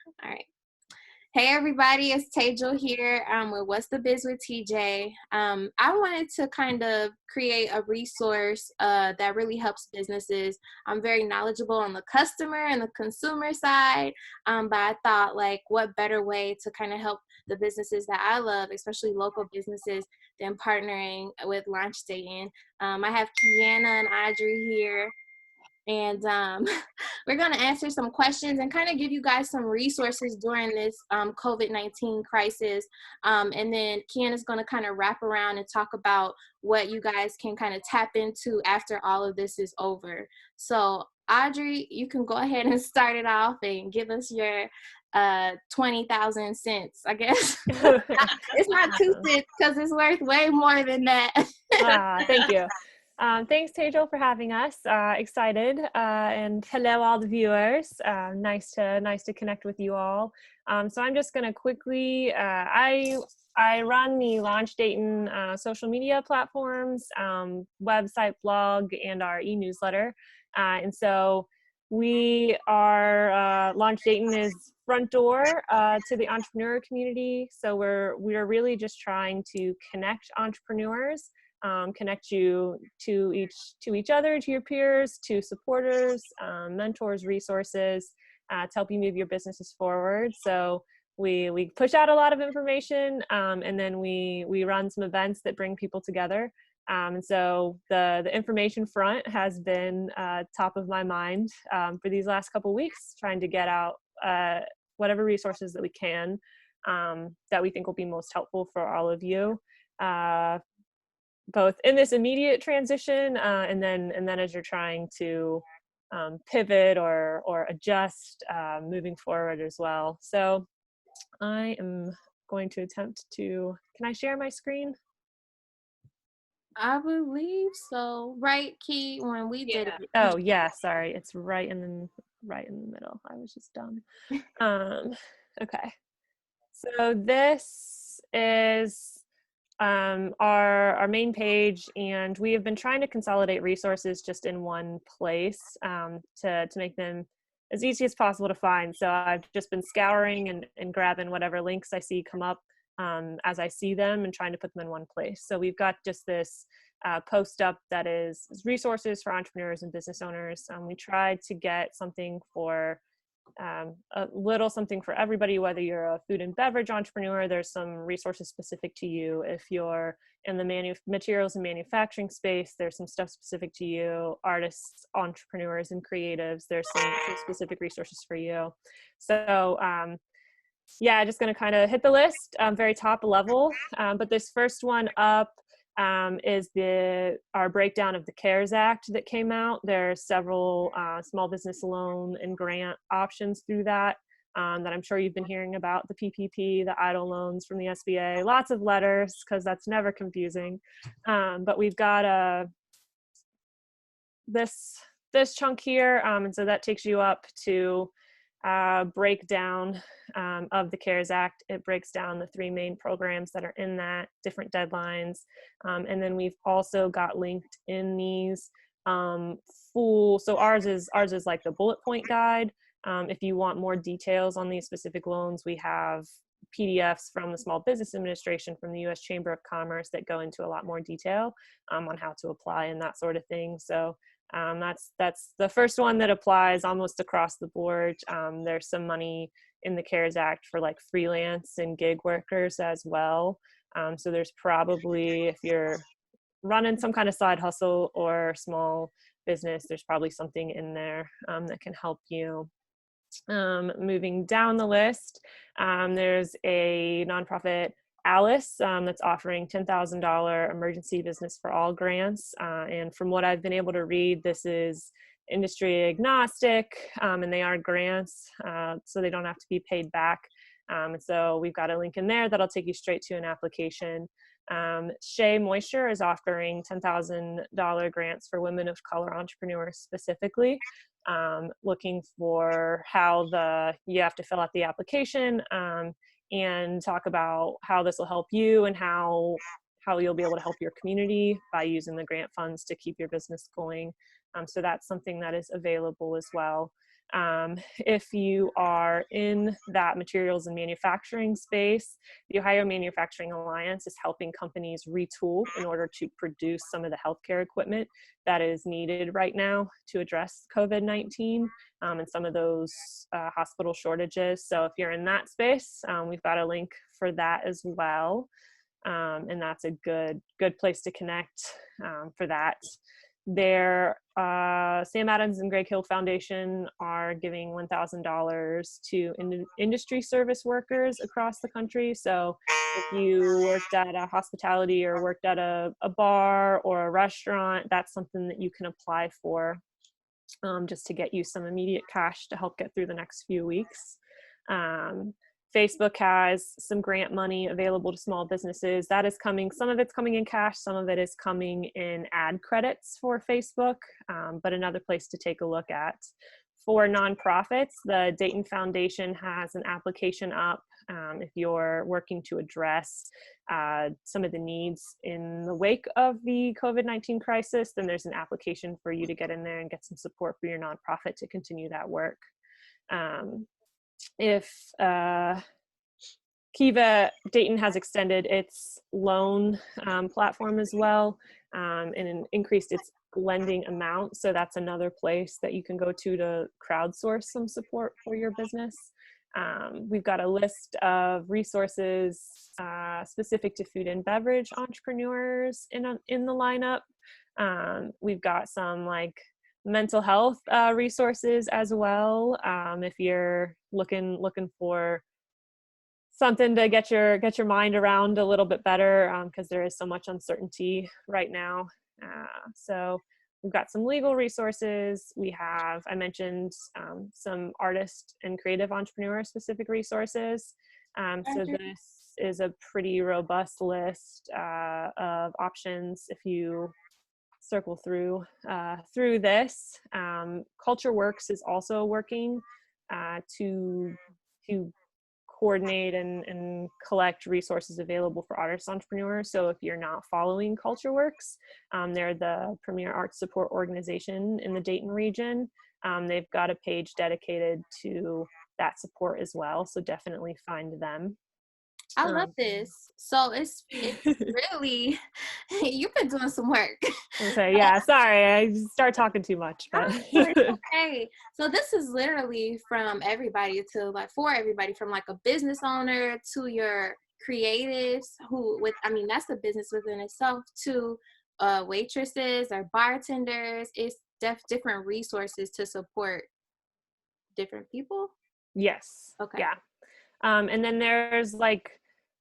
All right. Hey everybody, it's Tejal here with What's the Biz with TJ. I wanted to kind of create a resource that really helps businesses. I'm very knowledgeable on the customer and the consumer side, but I thought like what better way to kind of help the businesses that I love, especially local businesses, than partnering with Launch Dayton. I have Kiana and Audrey here. And we're going to answer some questions and kind of give you guys some resources during this COVID-19 crisis. And then Kiana's going to kind of wrap around and talk about what you guys can kind of tap into after all of this is over. So Audrey, you can go ahead and start it off and give us your 20,000 cents, I guess. It's not 2 cents because it's worth way more than that. Thank you. Thanks, Tejal, for having us. Excited, and hello, all the viewers. Nice to connect with you all. So I'm just going to quickly. I run the Launch Dayton social media platforms, website, blog, and our e-newsletter. And so we are Launch Dayton is front door to the entrepreneur community. So we're really just trying to connect entrepreneurs. Connect you to each other, to your peers, to supporters, mentors, resources, to help you move your businesses forward. So we push out a lot of information, and then we run some events that bring people together. And so the information front has been top of my mind for these last couple of weeks, trying to get out whatever resources that we can that we think will be most helpful for all of you. Both in this immediate transition and then as you're trying to pivot or adjust moving forward as well. So I am going to attempt to, can I share my screen? I believe so. Right, Key, when we did it. Oh yeah, sorry. It's right in the middle. I was just dumb. Okay. So this is our main page, and we have been trying to consolidate resources just in one place to make them as easy as possible to find. So I've just been scouring and grabbing whatever links I see come up as I see them and trying to put them in one place. So we've got just this post up that is resources for entrepreneurs and business owners. We tried to get something for a little something for everybody, whether you're a food and beverage entrepreneur. There's some resources specific to you. If you're in the materials and manufacturing space, there's some stuff specific to you. Artists, entrepreneurs, and creatives, there's some specific resources for you. So yeah, just going to kind of hit the list, very top level. But this first one up is our breakdown of the CARES Act that came out. There are several small business loan and grant options through that I'm sure you've been hearing about, the PPP, the EIDL loans from the SBA, lots of letters because that's never confusing. But we've got this chunk here, and so that takes you up to breakdown of the CARES Act. It breaks down the 3 main programs that are in that, different deadlines. And then we've also got linked in these so ours is like the bullet point guide. If you want more details on these specific loans, we have PDFs from the Small Business Administration, from the U.S. Chamber of Commerce, that go into a lot more detail on how to apply and that sort of thing. So that's the first one that applies almost across the board. There's some money in the CARES Act for like freelance and gig workers as well. So there's probably, if you're running some kind of side hustle or small business, there's probably something in there that can help you. Moving down the list, there's a nonprofit, Alice, that's offering $10,000 emergency business for all grants. And from what I've been able to read, this is industry agnostic, and they are grants, so they don't have to be paid back. And so we've got a link in there that'll take you straight to an application. Shea Moisture is offering $10,000 grants for women of color entrepreneurs specifically. Looking for how you have to fill out the application and talk about how this will help you and how you'll be able to help your community by using the grant funds to keep your business going. So that's something that is available as well. If you are in that materials and manufacturing space, the Ohio Manufacturing Alliance is helping companies retool in order to produce some of the healthcare equipment that is needed right now to address COVID-19 and some of those hospital shortages. So if you're in that space, we've got a link for that as well. And that's a good place to connect for that. Their Sam Adams and Greg Hill Foundation are giving $1,000 to industry service workers across the country. So if you worked at a hospitality or worked at a bar or a restaurant, that's something that you can apply for just to get you some immediate cash to help get through the next few weeks. Facebook has some grant money available to small businesses. That is coming, some of it's coming in cash, some of it is coming in ad credits for Facebook, but another place to take a look at. For nonprofits, the Dayton Foundation has an application up if you're working to address some of the needs in the wake of the COVID-19 crisis, then there's an application for you to get in there and get some support for your nonprofit to continue that work. If Kiva Dayton has extended its loan platform as well and increased its lending amount. So that's another place that you can go to crowdsource some support for your business. We've got a list of resources specific to food and beverage entrepreneurs in the lineup. We've got some like mental health resources as well. If you're looking for something to get your mind around a little bit better, because there is so much uncertainty right now. So we've got some legal resources. We have, I mentioned, some artist and creative entrepreneur specific resources. So this is a pretty robust list of options if you circle through this. CultureWorks is also working to coordinate and collect resources available for artist entrepreneurs. So if you're not following CultureWorks, they're the premier arts support organization in the Dayton region. They've got a page dedicated to that support as well. So definitely find them. I love this. So it's really, you've been doing some work. Okay, yeah, sorry, I start talking too much, but okay. So this is literally from everybody to like for everybody, from like a business owner to your creatives that's a business within itself, to waitresses or bartenders. It's different resources to support different people. Yes. Okay. Yeah. And then there's like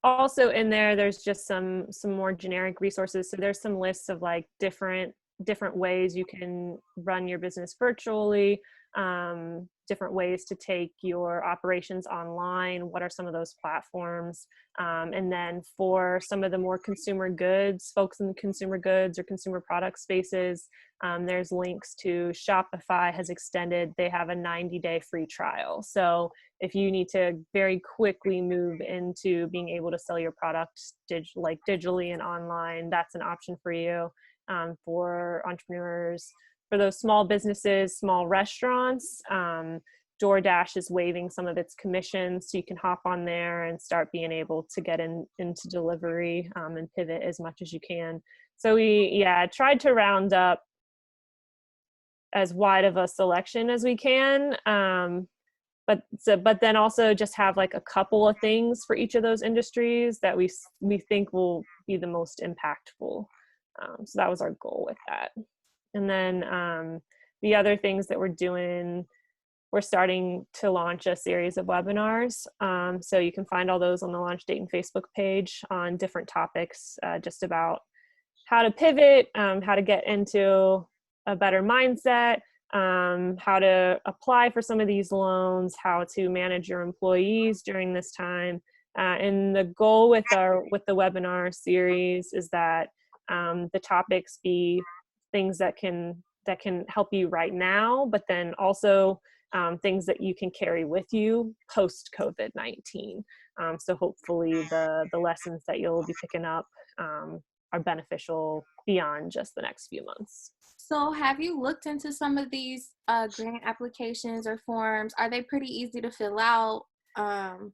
also in there's just some more generic resources. So there's some lists of like different ways you can run your business virtually, different ways to take your operations online. What are some of those platforms? And then for some of the more consumer goods, folks in the consumer goods or consumer product spaces, there's links to Shopify has extended. They have a 90-day free trial. So if you need to very quickly move into being able to sell your products digitally and online, that's an option for you. For entrepreneurs, for those small businesses, small restaurants, DoorDash is waiving some of its commissions, so you can hop on there and start being able to get into delivery and pivot as much as you can. So we tried to round up as wide of a selection as we can, but then also just have like a couple of things for each of those industries that we think will be the most impactful. So that was our goal with that. And then the other things that we're doing, we're starting to launch a series of webinars. So you can find all those on the Launch Dayton Facebook page on different topics, just about how to pivot, how to get into a better mindset, how to apply for some of these loans, how to manage your employees during this time. And the goal with the webinar series is that the topics be things that can help you right now, but then also things that you can carry with you post COVID-19. So hopefully the lessons that you'll be picking up are beneficial beyond just the next few months. So have you looked into some of these grant applications or forms? Are they pretty easy to fill out? Um,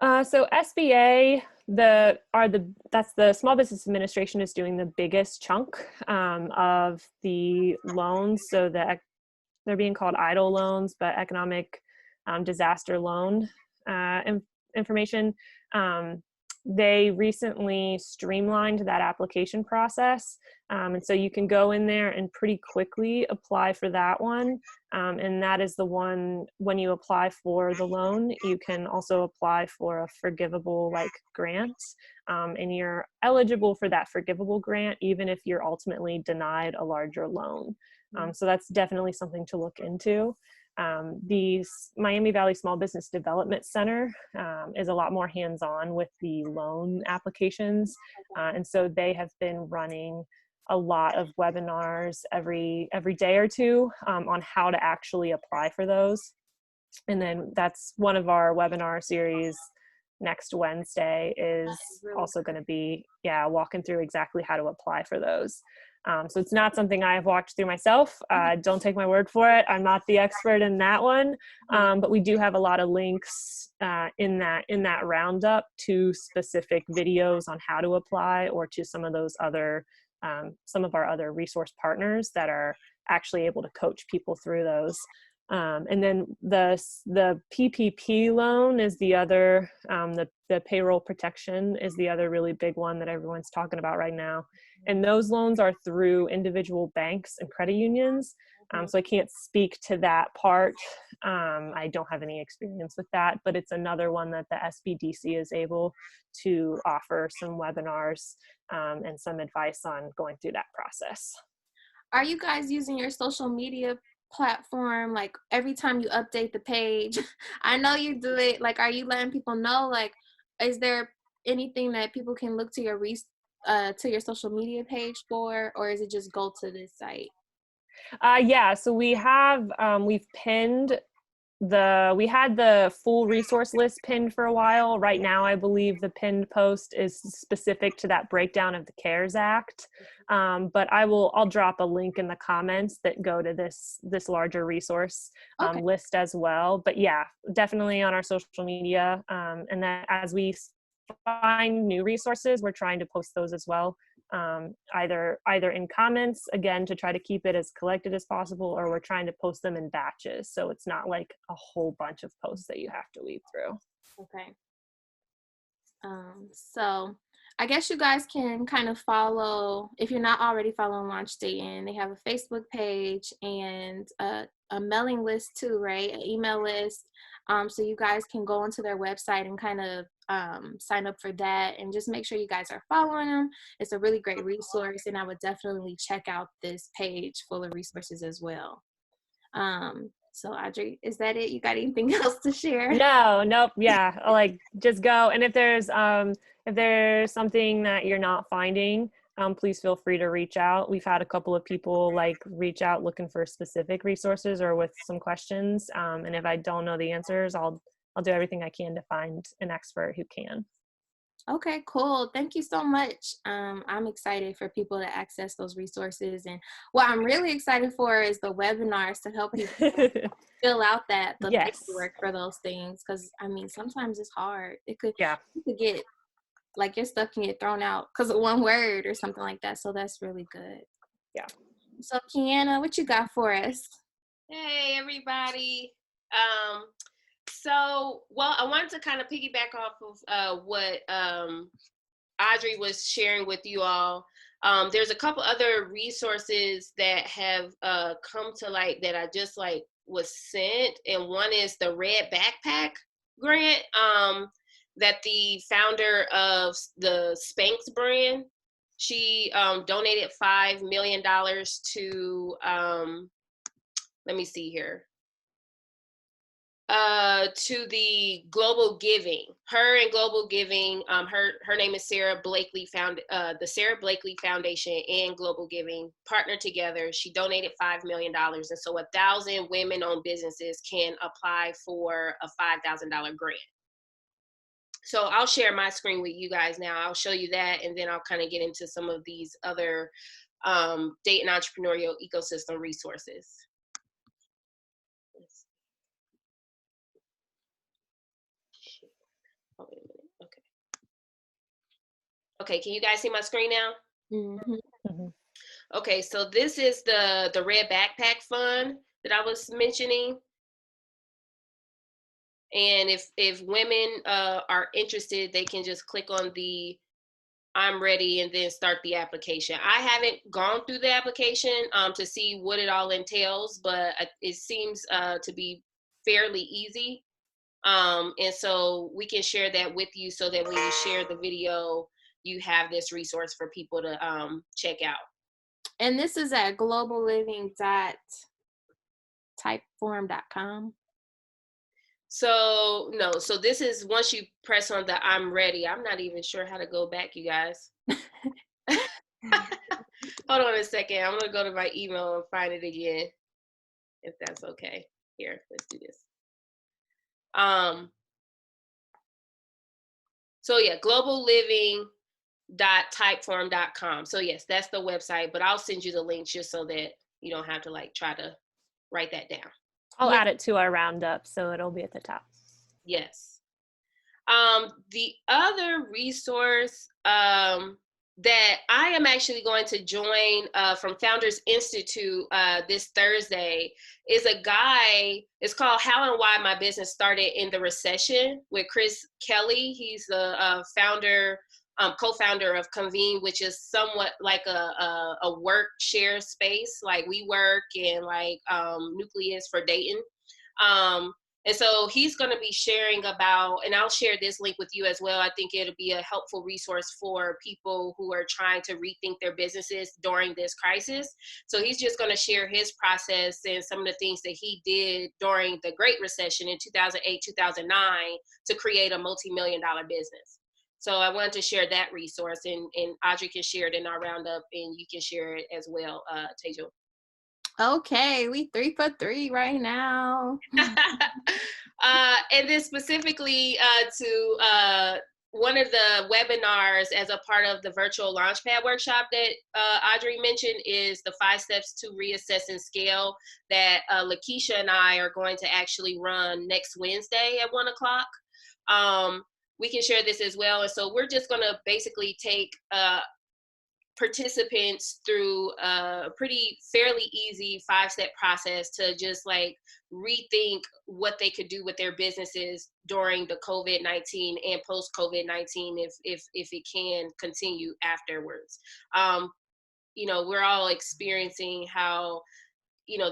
So SBA, that's the Small Business Administration is doing the biggest chunk of the loans. So they're being called EIDL loans, but economic disaster loan information. They recently streamlined that application process. And so you can go in there and pretty quickly apply for that one. And that is the one, when you apply for the loan, you can also apply for a forgivable grant. And you're eligible for that forgivable grant, even if you're ultimately denied a larger loan. So that's definitely something to look into. The Miami Valley Small Business Development Center is a lot more hands-on with the loan applications. And so they have been running a lot of webinars every day or two on how to actually apply for those. And then that's one of our webinar series next Wednesday is also going to be, walking through exactly how to apply for those. So it's not something I've walked through myself. Don't take my word for it. I'm not the expert in that one, but we do have a lot of links in that roundup to specific videos on how to apply, or to some of our other resource partners that are actually able to coach people through those. And then the PPP loan is the other, the Payroll Protection is the other really big one that everyone's talking about right now. And those loans are through individual banks and credit unions. So I can't speak to that part. I don't have any experience with that, but it's another one that the SBDC is able to offer some webinars and some advice on going through that process. Are you guys using your social media platform, like every time you update the page? I know you do it. Like, are you letting people know? Like, is there anything that people can look to your social media page for, or is it just go to this site? So we've pinned we had the full resource list pinned for a while. Right now, I believe the pinned post is specific to that breakdown of the CARES Act. But I'll drop a link in the comments that go to this larger resource list as well. But yeah, definitely on our social media. And then as we find new resources, we're trying to post those as well. Either in comments, again, to try to keep it as collected as possible, or we're trying to post them in batches, so it's not like a whole bunch of posts that you have to weed through. Okay. So I guess you guys can kind of follow, if you're not already following Launch Dayton, they have a Facebook page and a mailing list too, right? An email list. So you guys can go onto their website and kind of sign up for that, and just make sure you guys are following them. It's a really great resource, and I would definitely check out this page full of resources as well. So Audrey, is that it? You got anything else to share? No, nope. Yeah. Just go. And if there's something that you're not finding, please feel free to reach out. We've had a couple of people reach out looking for specific resources or with some questions. And if I don't know the answers, I'll do everything I can to find an expert who can. Okay, cool. Thank you so much. I'm excited for people to access those resources. And what I'm really excited for is the webinars to help people fill out the Yes. paperwork for those things. Because, I mean, sometimes it's hard. You could get, your stuff can get thrown out because of one word or something like that. So that's really good. Yeah. So, Kiana, what you got for us? Hey, everybody. I wanted to kind of piggyback off of what Audrey was sharing with you all. There's a couple other resources that have come to light that I just was sent, and one is the Red Backpack grant that the founder of the Spanx brand, she donated $5 million to let me see here. To the Global Giving. Her and Global Giving, her name is Sarah Blakely, the Sarah Blakely Foundation and Global Giving partnered together. She donated $5 million. And so 1,000 women-owned businesses can apply for a $5,000 grant. So I'll share my screen with you guys now. I'll show you that, and then I'll kind of get into some of these other Dayton entrepreneurial ecosystem resources. Oh, wait a minute. Okay. Okay, can you guys see my screen now? Mm-hmm. Mm-hmm. Okay, so this is the Red Backpack Fund that I was mentioning. And if women are interested, they can just click on the I'm ready and then start the application. I haven't gone through the application to see what it all entails, but it seems to be fairly easy. And so we can share that with you so that when you share the video, you have this resource for people to check out. And this is at globalliving.typeform.com. So no, so this is once you press on the I'm ready. I'm not even sure how to go back, you guys. Hold on a second. I'm gonna go to my email and find it again, if that's okay. Here, let's do this. So yeah, globalliving.typeform.com. So yes, that's the website, but I'll send you the link just so that you don't have to like try to write that down. I'll add it to our roundup, so it'll be at the top. Yes. The other resource that I am actually going to join from Founders Institute this Thursday is a guy. It's called How and Why My Business Started in the Recession with Chris Kelly. He's the founder, co-founder of Convene, which is somewhat like a work share space like WeWork and like Nucleus for Dayton. And so he's going to be sharing about, and I'll share this link with you as well. I think it'll be a helpful resource for people who are trying to rethink their businesses during this crisis. So he's just going to share his process and some of the things that he did during the Great Recession in 2008, 2009 to create a multi-million-dollar business. So I wanted to share that resource, and Audrey can share it in our roundup, and you can share it as well, Tejal. Okay, we 3 for 3 right now. And then specifically to one of the webinars as a part of the virtual Launchpad workshop that Audrey mentioned is the 5 steps to reassess and scale that Lakeisha and I are going to actually run next Wednesday at 1:00. We can share this as well. And so we're just going to basically take participants through a fairly easy 5-step process to just like rethink what they could do with their businesses during the COVID-19 and post COVID-19 if it can continue afterwards. You know, we're all experiencing how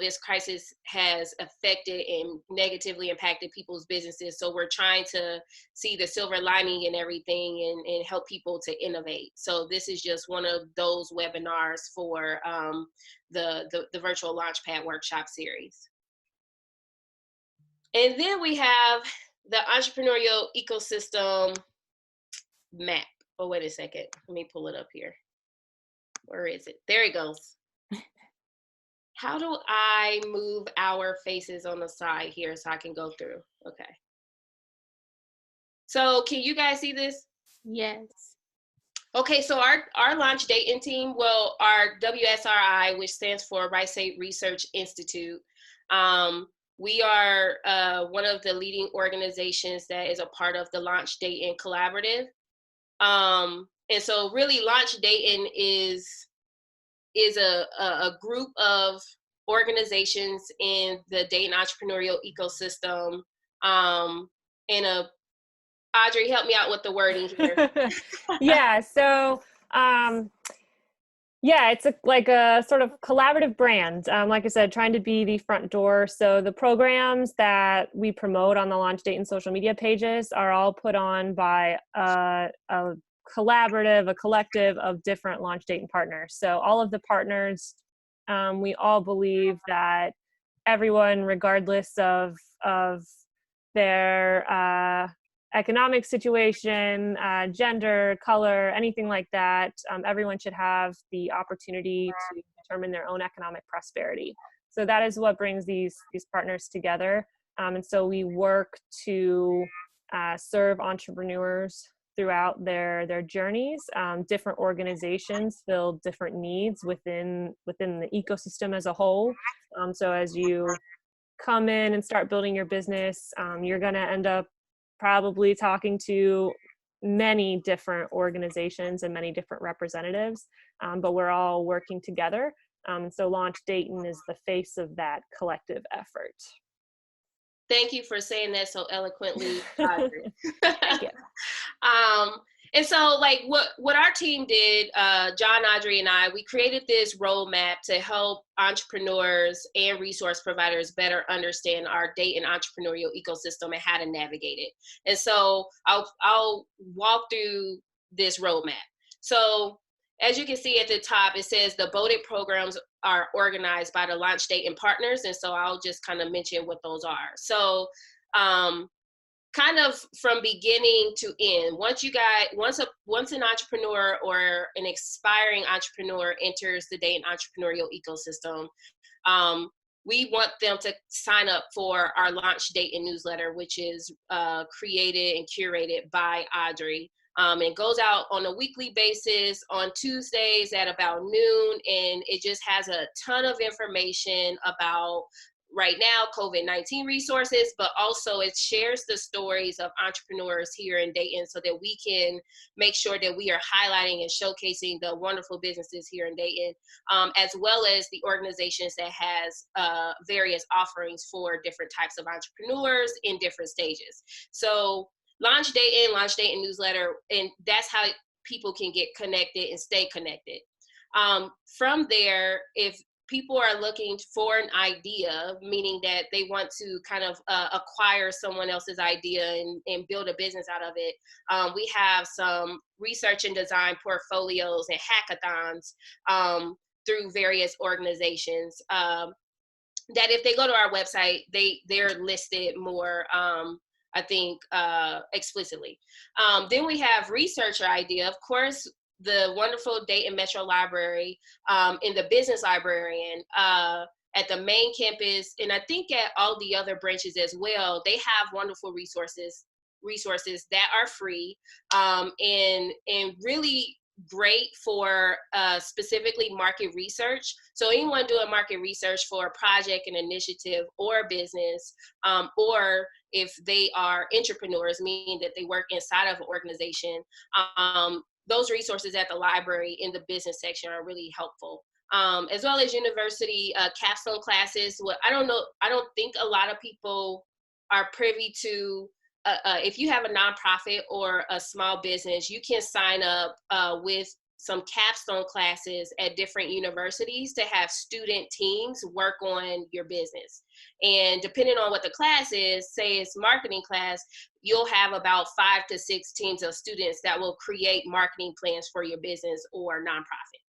this crisis has affected and negatively impacted people's businesses. So we're trying to see the silver lining in everything and help people to innovate. So this is just one of those webinars for the virtual Launchpad workshop series. And then we have the entrepreneurial ecosystem map. Oh, wait a second. Let me pull it up here. Where is it? There it goes. How do I move our faces on the side here so I can go through? Okay. So can you guys see this? Yes. Okay, so our Launch Dayton team, well, our WSRI, which stands for Right State Research Institute, we are one of the leading organizations that is a part of the Launch Dayton Collaborative. And so really Launch Dayton is a group of organizations in the Dayton entrepreneurial ecosystem. Audrey, help me out with the wording here. Yeah, so it's like a sort of collaborative brand. Like I said, trying to be the front door. So the programs that we promote on the Launch Dayton social media pages are all put on by a collective of different Launch Dayton partners. So all of the partners, we all believe that everyone, regardless of their economic situation, gender, color, anything like that, everyone should have the opportunity to determine their own economic prosperity. So that is what brings these partners together. And so we work to serve entrepreneurs throughout their journeys. Different organizations fill different needs within the ecosystem as a whole. So as you come in and start building your business, you're going to end up probably talking to many different organizations and many different representatives, but we're all working together. So Launch Dayton is the face of that collective effort. Thank you for saying that so eloquently, Audrey. Thank you. And so like what our team did, John, Audrey, and I, we created this roadmap to help entrepreneurs and resource providers better understand our Dayton entrepreneurial ecosystem and how to navigate it. And so I'll walk through this roadmap. So as you can see at the top, it says the voted programs are organized by the Launch Dayton partners. And so I'll just kind of mention what those are. So kind of from beginning to end, once an entrepreneur or an aspiring entrepreneur enters the Dayton entrepreneurial ecosystem, we want them to sign up for our Launch Dayton newsletter, which is created and curated by Audrey. It goes out on a weekly basis on Tuesdays at about noon, and it just has a ton of information about right now COVID-19 resources, but also it shares the stories of entrepreneurs here in Dayton so that we can make sure that we are highlighting and showcasing the wonderful businesses here in Dayton, as well as the organizations that has various offerings for different types of entrepreneurs in different stages. So Launch Dayton newsletter, and that's how people can get connected and stay connected. From there, if people are looking for an idea, meaning that they want to kind of acquire someone else's idea and build a business out of it, we have some research and design portfolios and hackathons through various organizations that if they go to our website, they're listed more I think explicitly. Then we have researcher idea. Of course, the wonderful Dayton Metro Library and the business librarian at the main campus, and I think at all the other branches as well, they have wonderful resources that are free and really great for specifically market research. So anyone doing market research for a project, an initiative, or a business, or if they are entrepreneurs, meaning that they work inside of an organization, those resources at the library in the business section are really helpful. As well as university capstone classes. What I don't think a lot of people are privy to. If you have a nonprofit or a small business, you can sign up with some capstone classes at different universities to have student teams work on your business. And depending on what the class is, say it's marketing class, you'll have about 5 to 6 teams of students that will create marketing plans for your business or nonprofit.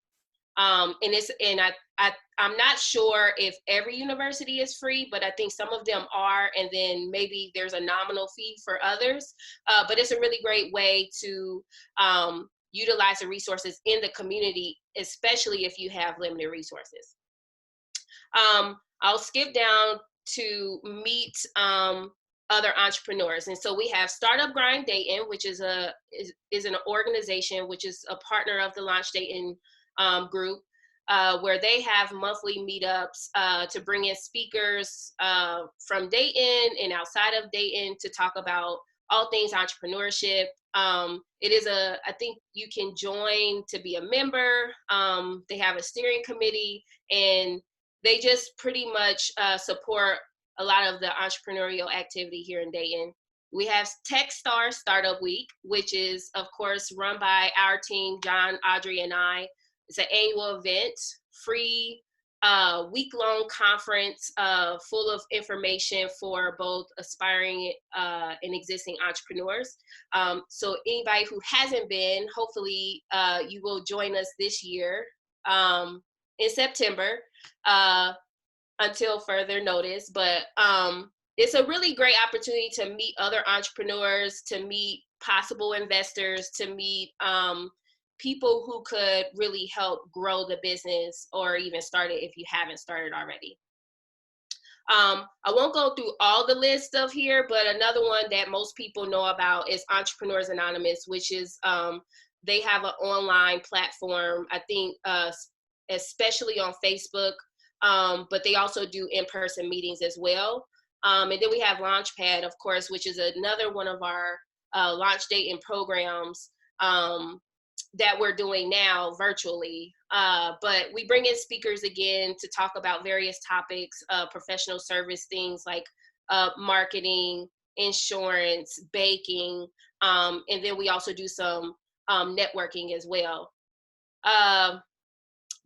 I'm not sure if every university is free, but I think some of them are, and then maybe there's a nominal fee for others. But it's a really great way to utilize the resources in the community, especially if you have limited resources. I'll skip down to meet other entrepreneurs. And so we have Startup Grind Dayton, which is an organization which is a partner of the Launch Dayton group, where they have monthly meetups to bring in speakers from Dayton and outside of Dayton to talk about all things entrepreneurship. I think you can join to be a member. They have a steering committee, and they just pretty much support a lot of the entrepreneurial activity here in Dayton. We have Techstar Startup Week, which is, of course, run by our team, John, Audrey, and I. It's an annual event, free week-long conference full of information for both aspiring and existing entrepreneurs. So anybody who hasn't been, hopefully you will join us this year in September until further notice. But it's a really great opportunity to meet other entrepreneurs, to meet possible investors, to meet people who could really help grow the business or even start it if you haven't started already. I won't go through all the list of here, but another one that most people know about is Entrepreneurs Anonymous, which is they have an online platform, I think, especially on Facebook, but they also do in-person meetings as well. And then we have Launchpad, of course, which is another one of our Launch Dayton programs that we're doing now virtually. But we bring in speakers again to talk about various topics, professional service things like marketing, insurance, baking, and then we also do some networking as well.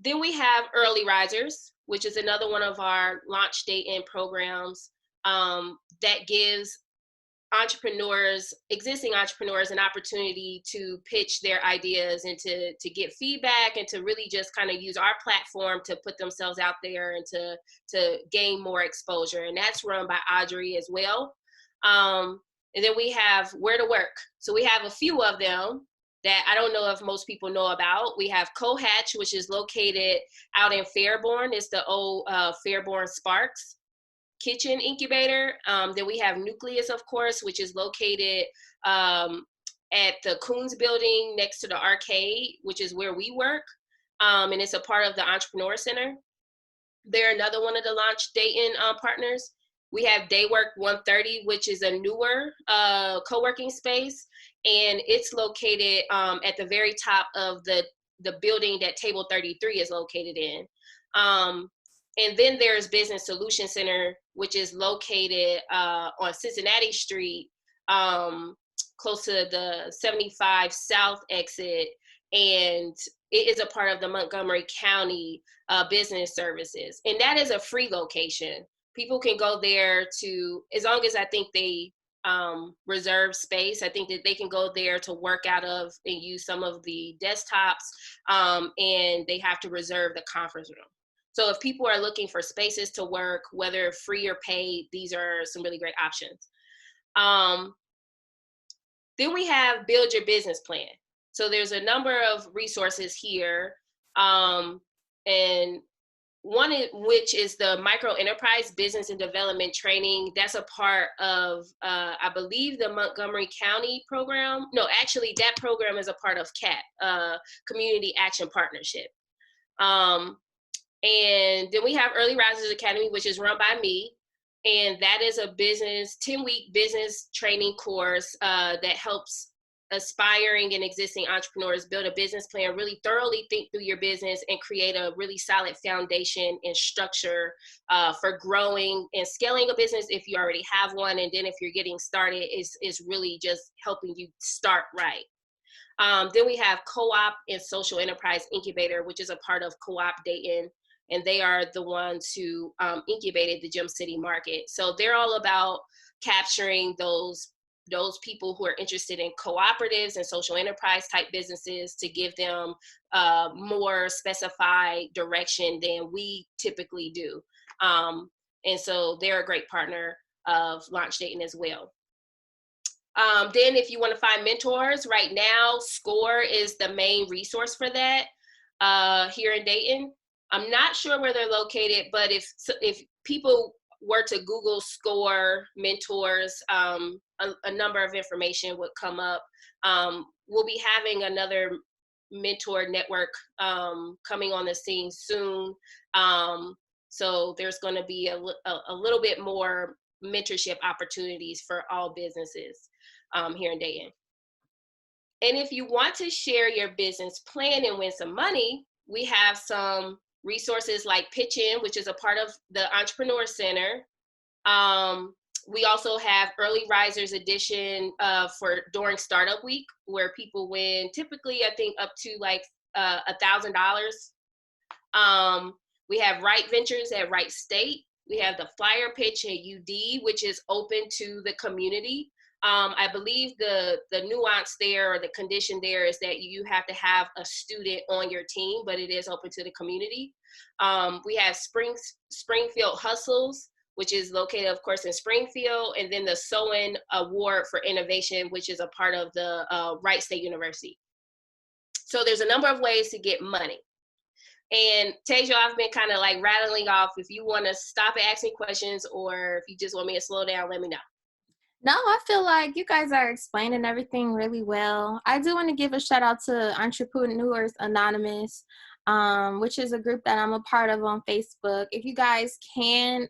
Then we have Early Risers, which is another one of our Launch Dayton programs that gives existing entrepreneurs, an opportunity to pitch their ideas and to get feedback and to really just kind of use our platform to put themselves out there and to gain more exposure. And that's run by Audrey as well. And then we have Where to Work. So we have a few of them that I don't know if most people know about. We have Co-Hatch, which is located out in Fairborn. It's the old Fairborn Sparks Kitchen Incubator. Then we have Nucleus, of course, which is located at the Coons building next to the arcade, which is where we work. And it's a part of the Entrepreneur Center. They're another one of the Launch Dayton partners. We have Daywork 130, which is a newer co-working space. And it's located at the very top of the building that Table 33 is located in. And then there's Business Solution Center, which is located on Cincinnati Street, close to the 75 South exit. And it is a part of the Montgomery County Business Services. And that is a free location. People can go there as long as I think they reserve space. I think that they can go there to work out of and use some of the desktops, and they have to reserve the conference room. So if people are looking for spaces to work, whether free or paid, these are some really great options. Then we have Build Your Business Plan. So there's a number of resources here. And one which is the Micro Enterprise Business and Development Training. That's a part of, I believe, the Montgomery County program. No, actually, that program is a part of CAP, Community Action Partnership. And then we have Early Risers Academy, which is run by me. And that is a 10-week business training course that helps aspiring and existing entrepreneurs build a business plan, really thoroughly think through your business and create a really solid foundation and structure for growing and scaling a business if you already have one. And then if you're getting started, is really just helping you start right. Then we have Co-op and Social Enterprise Incubator, which is a part of Co-op Dayton. And they are the ones who incubated the Gem City market. So they're all about capturing those people who are interested in cooperatives and social enterprise type businesses to give them more specified direction than we typically do. And so they're a great partner of Launch Dayton as well. Then if you want to find mentors, right now, SCORE is the main resource for that here in Dayton. I'm not sure where they're located, but if people were to Google SCORE mentors, a number of information would come up. We'll be having another mentor network coming on the scene soon. So there's going to be a little bit more mentorship opportunities for all businesses here in Dayton. And if you want to share your business plan and win some money, we have some resources like Pitch In, which is a part of the Entrepreneur Center. We also have Early Risers Edition for during Startup Week, where people win typically, I think, up to like $1,000. We have Right Ventures at Right State. We have the Flyer Pitch at UD, which is open to the community. I believe the nuance there, or the condition there, is that you have to have a student on your team, but it is open to the community. We have Springfield Hustles, which is located, of course, in Springfield, and then the SOAN Award for Innovation, which is a part of the Wright State University. So there's a number of ways to get money. And Tasia, I've been kind of like rattling off. If you want to stop and ask me questions, or if you just want me to slow down, let me know. No, I feel like you guys are explaining everything really well. I do want to give a shout out to Entrepreneurs Anonymous, which is a group that I'm a part of on Facebook. If you guys can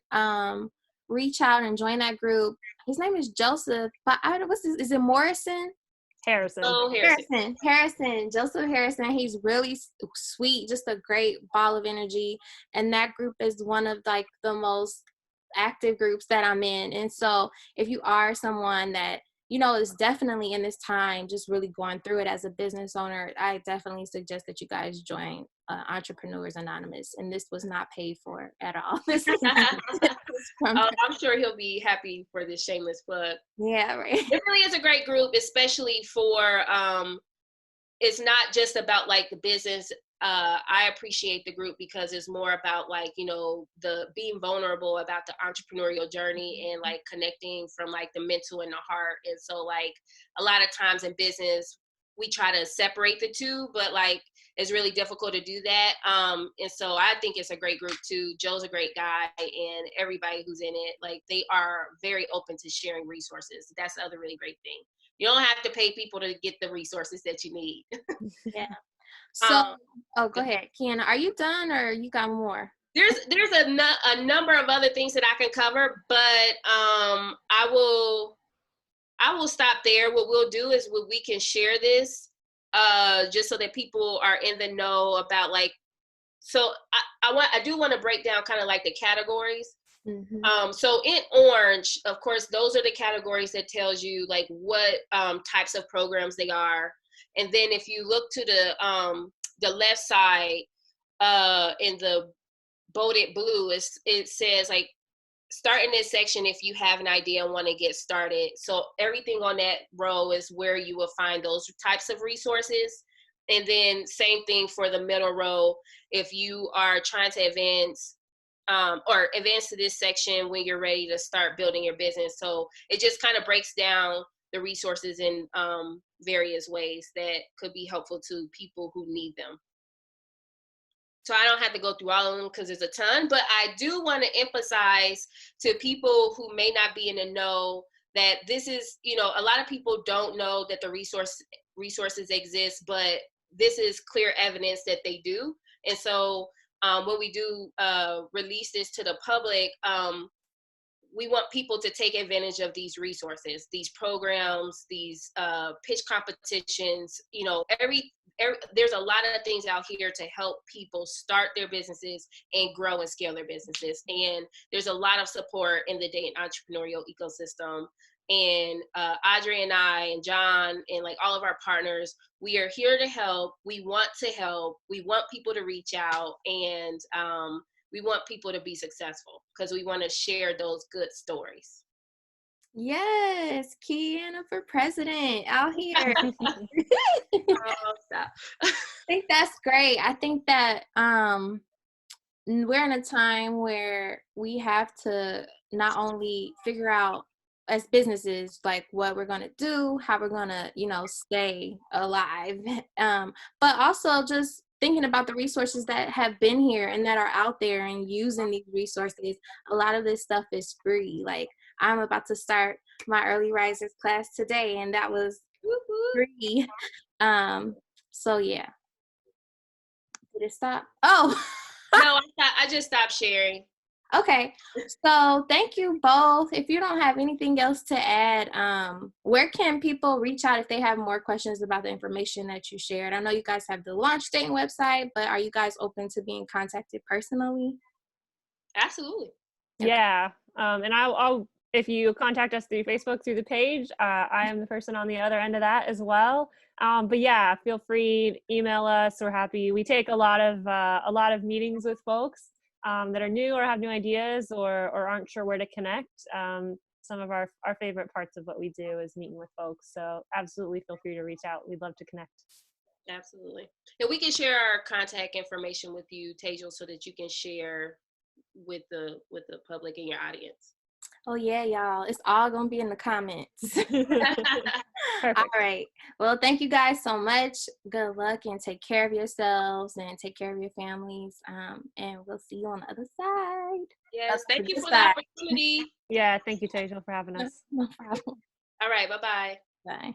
reach out and join that group, his name is Joseph. But what's his? Is it Morrison? Harrison. Oh, Harrison, Joseph Harrison. He's really sweet, just a great ball of energy. And that group is one of like the most active groups that I'm in. And so if you are someone that, you know, is definitely in this time just really going through it as a business owner, I definitely suggest that you guys join Entrepreneurs Anonymous. And this was not paid for at all. This is from I'm sure he'll be happy for this shameless plug. Yeah, right. It really is a great group, especially for it's not just about like the business. I appreciate the group because it's more about like, you know, the being vulnerable about the entrepreneurial journey and like connecting from like the mental and the heart. And so like a lot of times in business, we try to separate the two, but like it's really difficult to do that. And so I think it's a great group too. Joe's a great guy, and everybody who's in it, like they are very open to sharing resources. That's the other really great thing. You don't have to pay people to get the resources that you need. Yeah. So, go ahead, Kiana. Are you done, or you got more? There's a number of other things that I can cover, but I will stop there. What we'll do is we can share this just so that people are in the know about like. So I do want to break down kind of like the categories. Mm-hmm. So in orange, of course, those are the categories that tells you like what types of programs they are. And then if you look to the left side in the bolded blue, it says like start in this section if you have an idea and want to get started. So everything on that row is where you will find those types of resources. And then same thing for the middle row. If you are trying to advance to this section when you're ready to start building your business. So it just kind of breaks down the resources in various ways that could be helpful to people who need them. So I don't have to go through all of them because there's a ton, but I do want to emphasize to people who may not be in the know that this is, you know, a lot of people don't know that the resources exist, but this is clear evidence that they do. And so when we do release this to the public, we want people to take advantage of these resources, these programs, these pitch competitions, you know, there's a lot of things out here to help people start their businesses and grow and scale their businesses. And there's a lot of support in the Dayton entrepreneurial ecosystem. And Audrey and I and John and like all of our partners, we are here to help. We want to help. We want people to reach out, and we want people to be successful because we want to share those good stories. Yes, Kiana for president out here. Stop. I think that's great. I think that we're in a time where we have to not only figure out as businesses like what we're going to do, how we're going to, you know, stay alive, but also just thinking about the resources that have been here and that are out there and using these resources. A lot of this stuff is free. Like I'm about to start my early risers class today, and that was free. So yeah. Did it stop? Oh. No, I just stopped sharing. Okay, so thank you both. If you don't have anything else to add, where can people reach out if they have more questions about the information that you shared? I know you guys have the Launch Dayton website, but are you guys open to being contacted personally? Absolutely. Yeah, and I'll if you contact us through Facebook, through the page, I am the person on the other end of that as well. But yeah, feel free, email us. We're happy. We take a lot of meetings with folks that are new or have new ideas or aren't sure where to connect. Some of our favorite parts of what we do is meeting with folks. So absolutely feel free to reach out. We'd love to connect. Absolutely. And we can share our contact information with you, Tejal, so that you can share with the public and your audience. Oh yeah, y'all. It's all gonna be in the comments. All Perfect. right. Well, thank you guys so much. Good luck and take care of yourselves and take care of your families. And we'll see you on the other side. Yes, thank you This for the side. opportunity. Yeah, thank you, Tejal, for having us. No problem. All right, bye-bye. Bye.